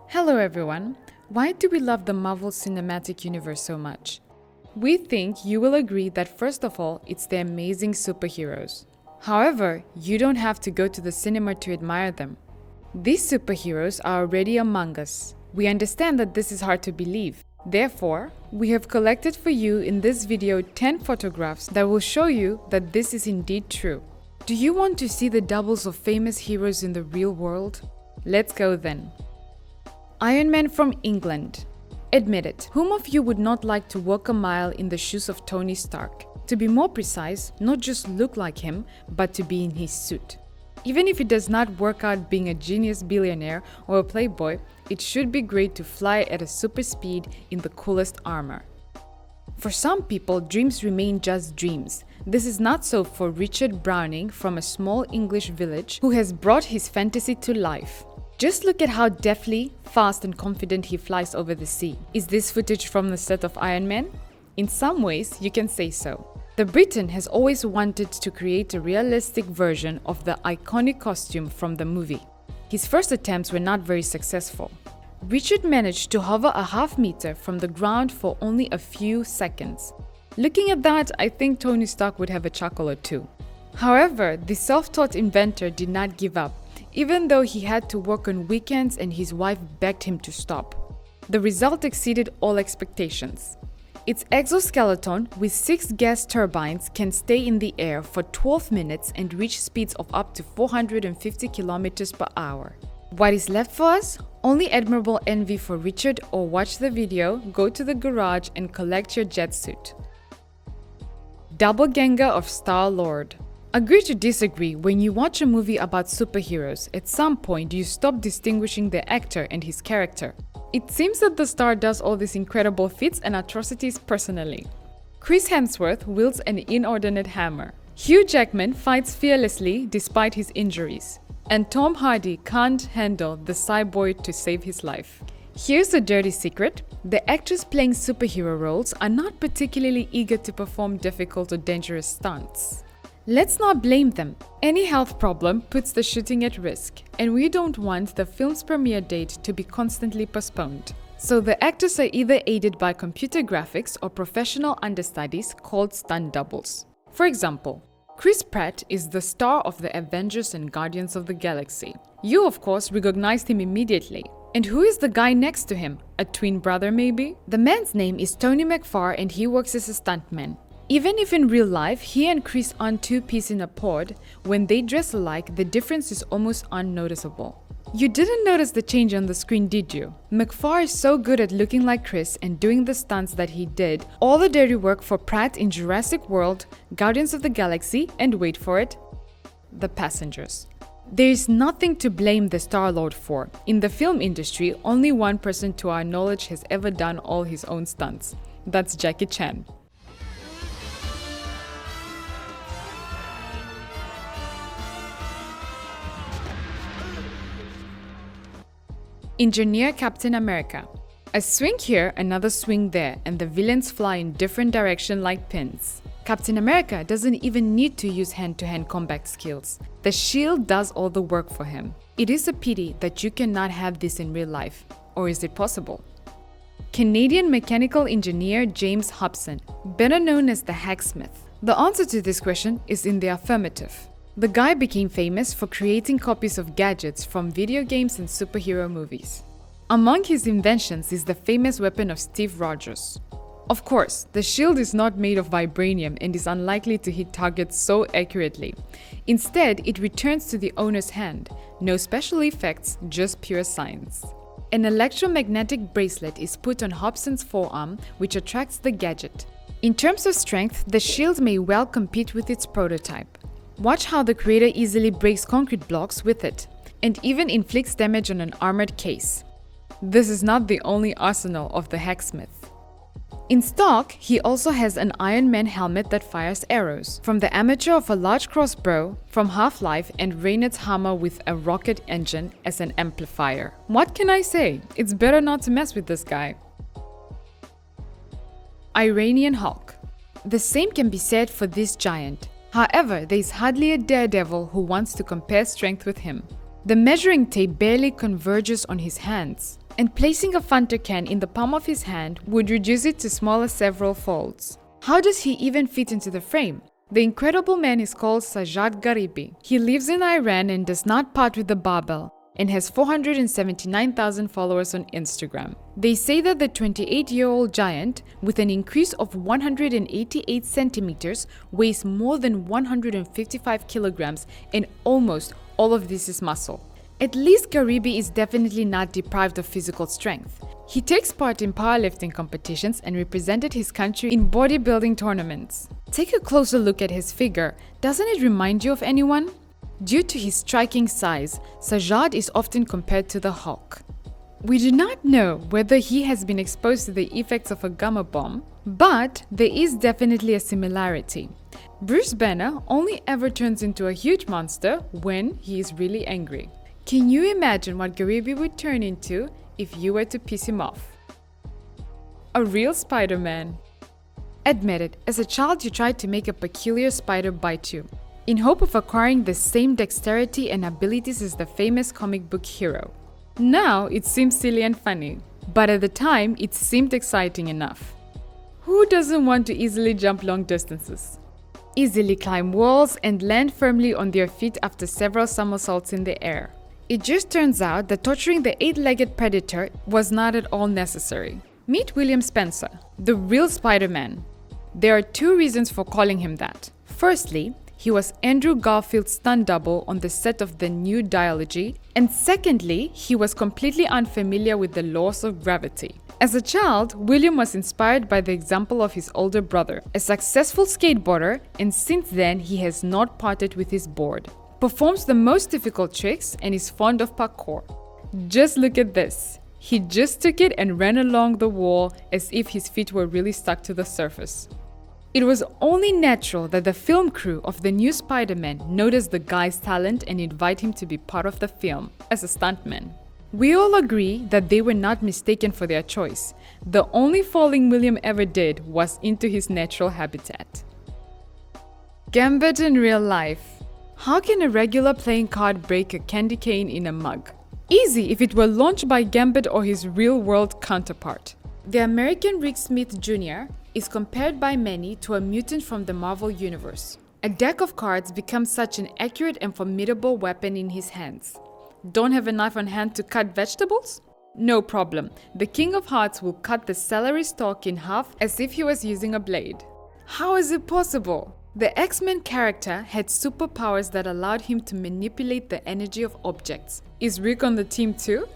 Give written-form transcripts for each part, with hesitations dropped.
Hello everyone! Why do we love the Marvel Cinematic Universe so much? We think you will agree that first of all, it's the amazing superheroes. However, you don't have to go to the cinema to admire them. These superheroes are already among us. We understand that this is hard to believe. Therefore, we have collected for you in this video 10 photographs that will show you that this is indeed true. Do you want to see the doubles of famous heroes in the real world? Let's go then. Iron Man from England. Admit it, whom of you would not like to walk a mile in the shoes of Tony Stark? To be more precise, not just look like him, but to be in his suit. Even if it does not work out being a genius billionaire or a playboy, it should be great to fly at a super speed in the coolest armor. For some people, dreams remain just dreams. This is not so for Richard Browning from a small English village who has brought his fantasy to life. Just look at how deftly, fast and confident he flies over the sea. Is this footage from the set of Iron Man? In some ways, you can say so. The Briton has always wanted to create a realistic version of the iconic costume from the movie. His first attempts were not very successful. Richard managed to hover a half meter from the ground for only a few seconds. Looking at that, I think Tony Stark would have a chuckle or two. However, the self-taught inventor did not give up, even though he had to work on weekends and his wife begged him to stop. The result exceeded all expectations. Its exoskeleton with 6 gas turbines can stay in the air for 12 minutes and reach speeds of up to 450 kilometers per hour. What is left for us? Only admirable envy for Richard, or watch the video, go to the garage and collect your jet suit. Doppelganger of Star-Lord. Agree to disagree, when you watch a movie about superheroes, at some point you stop distinguishing the actor and his character. It seems that the star does all these incredible feats and atrocities personally. Chris Hemsworth wields an inordinate hammer. Hugh Jackman fights fearlessly despite his injuries. And Tom Hardy can't handle the cyborg to save his life. Here's a dirty secret: the actors playing superhero roles are not particularly eager to perform difficult or dangerous stunts. Let's not blame them. Any health problem puts the shooting at risk, and we don't want the film's premiere date to be constantly postponed. So the actors are either aided by computer graphics or professional understudies called stunt doubles. For example, Chris Pratt is the star of the Avengers and Guardians of the Galaxy. You, of course, recognized him immediately. And who is the guy next to him? A twin brother, maybe? The man's name is Tony McFar and he works as a stuntman. Even if in real life he and Chris aren't two peas in a pod, when they dress alike, the difference is almost unnoticeable. You didn't notice the change on the screen, did you? McFar is so good at looking like Chris and doing the stunts that he did, all the dirty work for Pratt in Jurassic World, Guardians of the Galaxy, and wait for it, The Passengers. There is nothing to blame the Star-Lord for. In the film industry, only one person to our knowledge has ever done all his own stunts. That's Jackie Chan. Engineer Captain America. A swing here, another swing there, and the villains fly in different directions like pins. Captain America doesn't even need to use hand-to-hand combat skills. The shield does all the work for him. It is a pity that you cannot have this in real life. Or is it possible? Canadian mechanical engineer James Hobson, better known as the Hacksmith. The answer to this question is in the affirmative. The guy became famous for creating copies of gadgets from video games and superhero movies. Among his inventions is the famous weapon of Steve Rogers. Of course, the shield is not made of vibranium and is unlikely to hit targets so accurately. Instead, it returns to the owner's hand. No special effects, just pure science. An electromagnetic bracelet is put on Hobson's forearm, which attracts the gadget. In terms of strength, the shield may well compete with its prototype. Watch how the creator easily breaks concrete blocks with it, and even inflicts damage on an armored case. This is not the only arsenal of the Hacksmith. In stock, he also has an Iron Man helmet that fires arrows, from the armature of a large crossbow from Half-Life, and Reynard's hammer with a rocket engine as an amplifier. What can I say? It's better not to mess with this guy. Iranian Hulk. The same can be said for this giant. However, there is hardly a daredevil who wants to compare strength with him. The measuring tape barely converges on his hands. and placing a Fanta can in the palm of his hand would reduce it to smaller several folds. How does he even fit into the frame? The incredible man is called Sajjad Gharibi. He lives in Iran and does not part with the barbell, and has 479,000 followers on Instagram. They say that the 28-year-old giant, with an increase of 188 centimeters, weighs more than 155 kilograms, and almost all of this is muscle. At least Gharibi is definitely not deprived of physical strength. He takes part in powerlifting competitions and represented his country in bodybuilding tournaments. Take a closer look at his figure. Doesn't it remind you of anyone? Due to his striking size, Sajjad is often compared to the Hulk. We do not know whether he has been exposed to the effects of a gamma bomb, but there is definitely a similarity. Bruce Banner only ever turns into a huge monster when he is really angry. Can you imagine what Gharibi would turn into if you were to piss him off? A real Spider-Man. Admit it, as a child you tried to make a peculiar spider bite you, in hope of acquiring the same dexterity and abilities as the famous comic book hero. Now it seems silly and funny, but at the time it seemed exciting enough. Who doesn't want to easily jump long distances? Easily climb walls and land firmly on their feet after several somersaults in the air. It just turns out that torturing the 8-legged predator was not at all necessary. Meet William Spencer, the real Spider-Man. There are two reasons for calling him that. Firstly, he was Andrew Garfield's stunt double on the set of the new Dialogy, and secondly, he was completely unfamiliar with the laws of gravity. As a child, William was inspired by the example of his older brother, a successful skateboarder, and since then he has not parted with his board. Performs the most difficult tricks and is fond of parkour. Just look at this. He just took it and ran along the wall as if his feet were really stuck to the surface. It was only natural that the film crew of the new Spider-Man noticed the guy's talent and invite him to be part of the film as a stuntman. We all agree that they were not mistaken for their choice. The only falling William ever did was into his natural habitat. GAMBIT in real life. How can a regular playing card break a candy cane in a mug? Easy if it were launched by GAMBIT or his real-world counterpart. The American Rick Smith Jr. is compared by many to a mutant from the Marvel Universe. A deck of cards becomes such an accurate and formidable weapon in his hands. Don't have a knife on hand to cut vegetables? No problem. The King of Hearts will cut the celery stalk in half as if he was using a blade. How is it possible? The X-Men character had superpowers that allowed him to manipulate the energy of objects. Is Rick on the team too?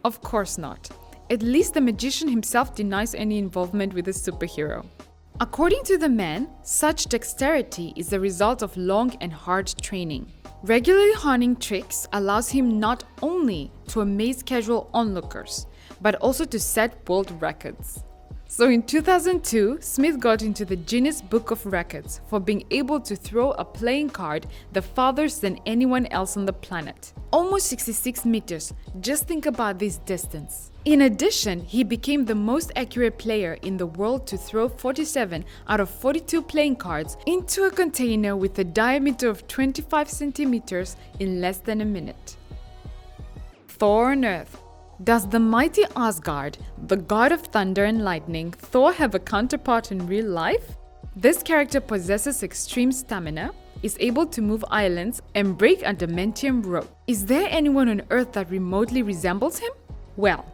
Of course not. At least the magician himself denies any involvement with the superhero. According to the man, such dexterity is the result of long and hard training. Regularly honing tricks allows him not only to amaze casual onlookers, but also to set world records. So in 2002, Smith got into the Guinness Book of Records for being able to throw a playing card the farthest than anyone else on the planet. Almost 66 meters, just think about this distance. In addition, he became the most accurate player in the world to throw 47 out of 42 playing cards into a container with a diameter of 25 centimeters in less than a minute. Thor on Earth. Does the mighty Asgard, the god of thunder and lightning, Thor have a counterpart in real life? This character possesses extreme stamina, is able to move islands, and break adamantium rope. Is there anyone on Earth that remotely resembles him? Well,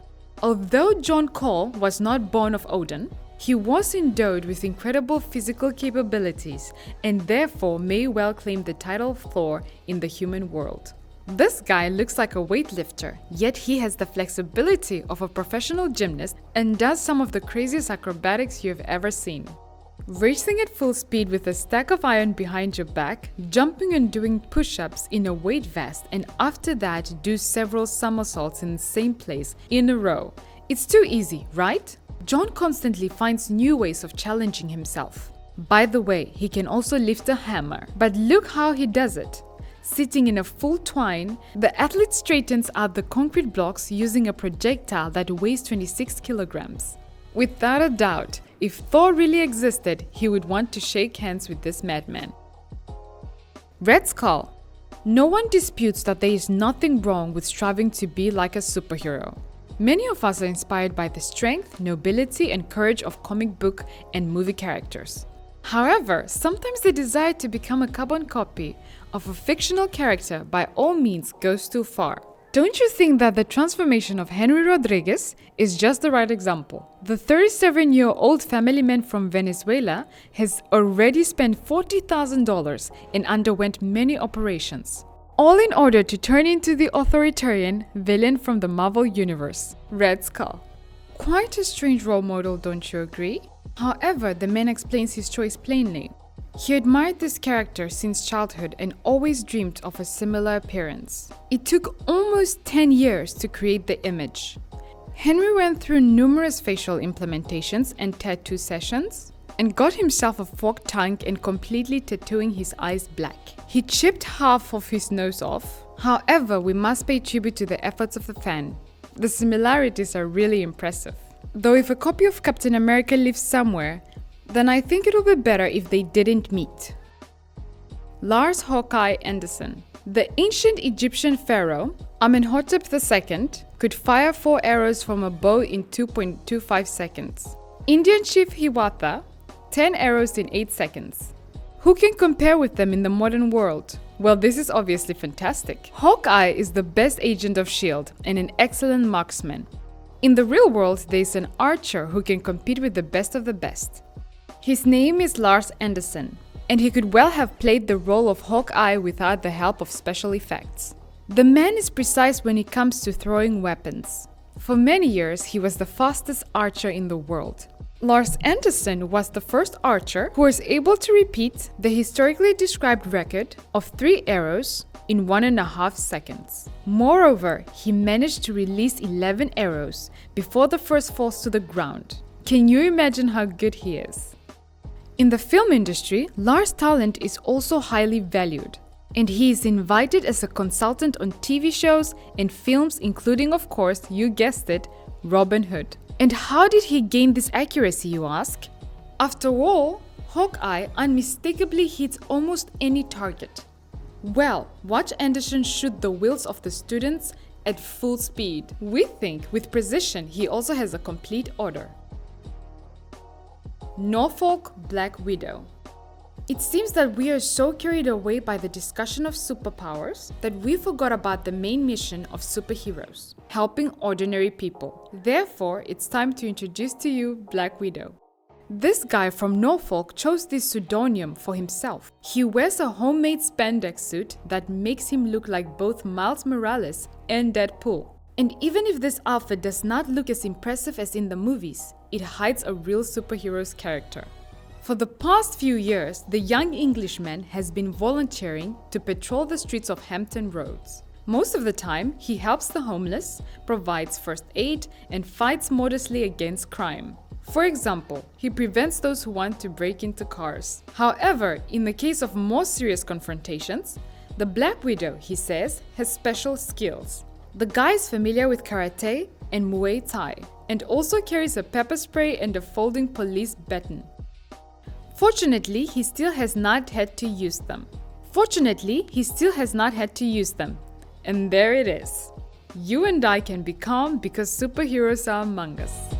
although John Cole was not born of Odin, he was endowed with incredible physical capabilities and therefore may well claim the title of Thor in the human world. This guy looks like a weightlifter, yet he has the flexibility of a professional gymnast and does some of the craziest acrobatics you have ever seen. Racing at full speed with a stack of iron behind your back, jumping and doing push-ups in a weight vest, and after that do several somersaults in the same place in a row. It's too easy, right? John constantly finds new ways of challenging himself. By the way, he can also lift a hammer, but look how he does it. Sitting in a full twine, the athlete straightens out the concrete blocks using a projectile that weighs 26 kilograms. Without a doubt, if Thor really existed, he would want to shake hands with this madman. Red Skull. No one disputes that there is nothing wrong with striving to be like a superhero. Many of us are inspired by the strength, nobility, and courage of comic book and movie characters. However, sometimes the desire to become a carbon copy of a fictional character by all means goes too far. Don't you think that the transformation of Henry Rodriguez is just the right example? The 37-year-old family man from Venezuela has already spent $40,000 and underwent many operations, all in order to turn into the authoritarian villain from the Marvel Universe, Red Skull. Quite a strange role model, don't you agree? However, the man explains his choice plainly. He admired this character since childhood and always dreamed of a similar appearance. It took almost 10 years to create the image. Henry went through numerous facial implementations and tattoo sessions and got himself a forked tongue and completely tattooing his eyes black. He chipped half of his nose off. However, we must pay tribute to the efforts of the fan. The similarities are really impressive. Though if a copy of Captain America lives somewhere, then I think it'll be better if they didn't meet. LARS HAWKEYE Anderson. The ancient Egyptian pharaoh, Amenhotep II, could fire 4 arrows from a bow in 2.25 seconds. Indian chief Hiawatha, 10 arrows in 8 seconds. Who can compare with them in the modern world? Well, this is obviously fantastic. Hawkeye is the best agent of S.H.I.E.L.D. and an excellent marksman. In the real world, there is an archer who can compete with the best of the best. His name is Lars Anderson, and he could well have played the role of Hawkeye without the help of special effects. The man is precise when it comes to throwing weapons. For many years, he was the fastest archer in the world. Lars Anderson was the first archer who was able to repeat the historically described record of 3 arrows in 1.5 seconds. Moreover, he managed to release 11 arrows before the first falls to the ground. Can you imagine how good he is? In the film industry, Lars' talent is also highly valued, and he is invited as a consultant on TV shows and films, including, of course, you guessed it, Robin Hood. And how did he gain this accuracy, you ask? After all, Hawkeye unmistakably hits almost any target. Well, watch Anderson shoot the wheels of the students at full speed. We think with precision he also has a complete order. NORFOLK Black Widow. It seems that we are so carried away by the discussion of superpowers that we forgot about the main mission of superheroes, helping ordinary people. Therefore, it's time to introduce to you Black Widow. This guy from Norfolk chose this pseudonym for himself. He wears a homemade spandex suit that makes him look like both Miles Morales and Deadpool. And even if this outfit does not look as impressive as in the movies, it hides a real superhero's character. For the past few years, the young Englishman has been volunteering to patrol the streets of Hampton Roads. Most of the time, he helps the homeless, provides first aid, and fights modestly against crime. For example, he prevents those who want to break into cars. However, in the case of more serious confrontations, the Black Widow, he says, has special skills. The guy is familiar with karate and Muay Thai, and also carries a pepper spray and a folding police baton. Fortunately, he still has not had to use them. And there it is. You and I can be calm because superheroes are among us.